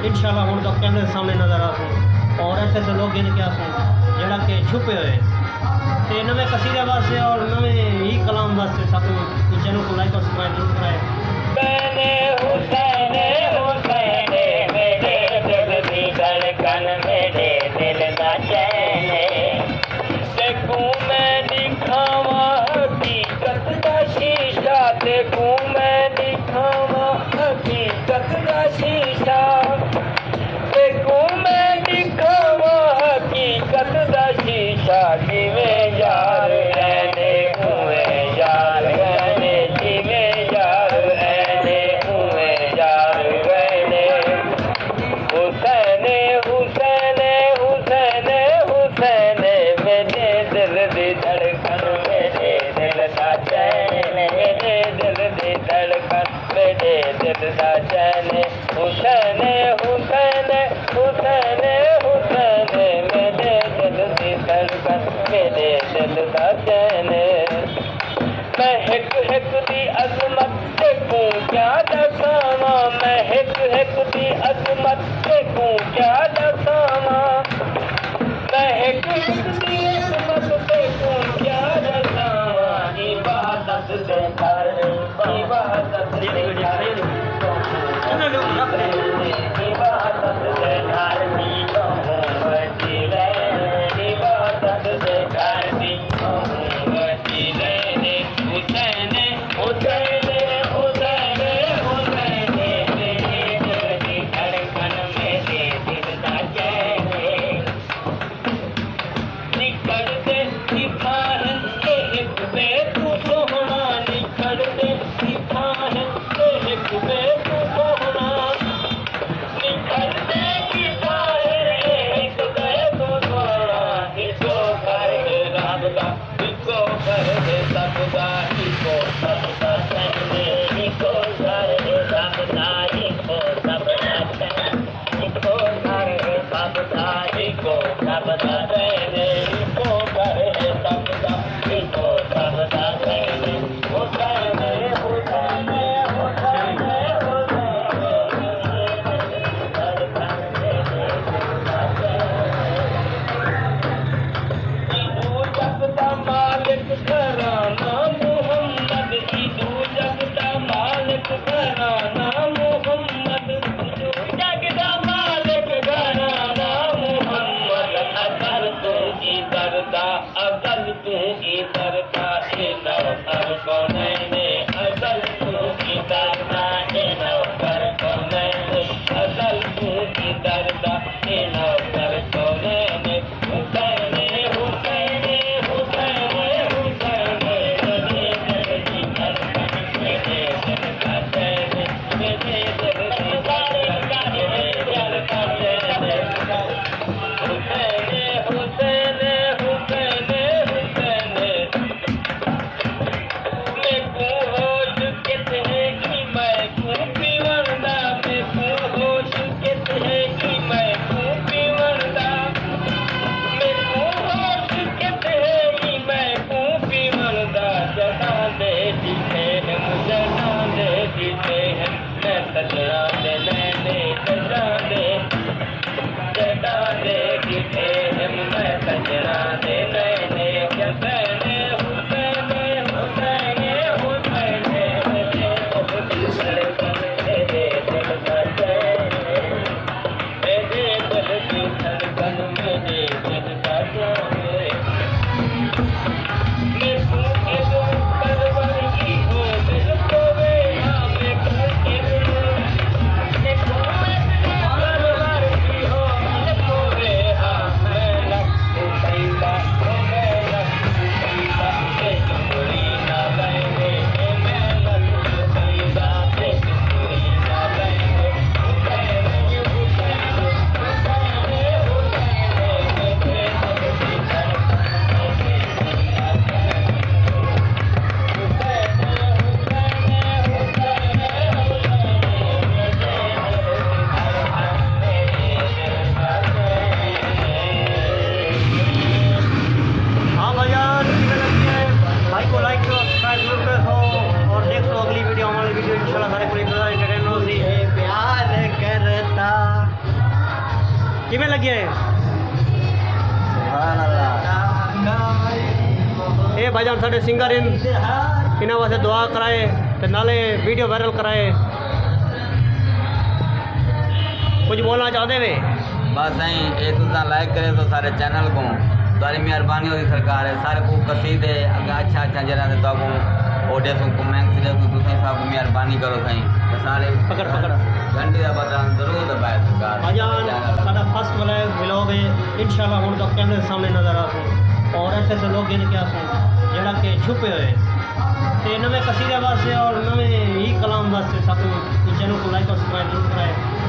इंशाल्लाह हुण तो कैमरे के सामने नजर आसूँ और ऐसे ऐसे लोग इनके आसूँ जड़ा के छुपे हुए तो नवे कसीदे वास्ते और नवे ही कलाम वास्ते सब चैनल को लाइक और सब्सक्राइब जरूर कराए। किमें लगे है ये भाईजान साढ़े सिंगर इन्होंने वास्ते दुआ कराए तो नाले वीडियो वायरल कराए कुछ बोलना चाहते वे बस सही ये तुसा लाइक करे तो सारे चैनल को तुम्हारी मेहरबानी होगी सरकार है सारे को कसीदे अच्छा अच्छा जरा से तो ऑडियो सु कमेंट्स दे तो तुसा सब मेहरबानी करो सही तो सारे पकड़ पकड़ घंटे का बटन जरूर दबाए सरकार भाईजान साडा फर्स्ट वाला व्लॉग है इंशाल्लाह हुण तो कैमरे के सामने नजर आसू और ऐसे लोग इनके आसू जड़ा के छुपे हुए तो नवे कसीदे वास्ते और नवे ही कलाम वास्ते सब चैनल को लाइक और सब्सक्राइब जरूर कराए।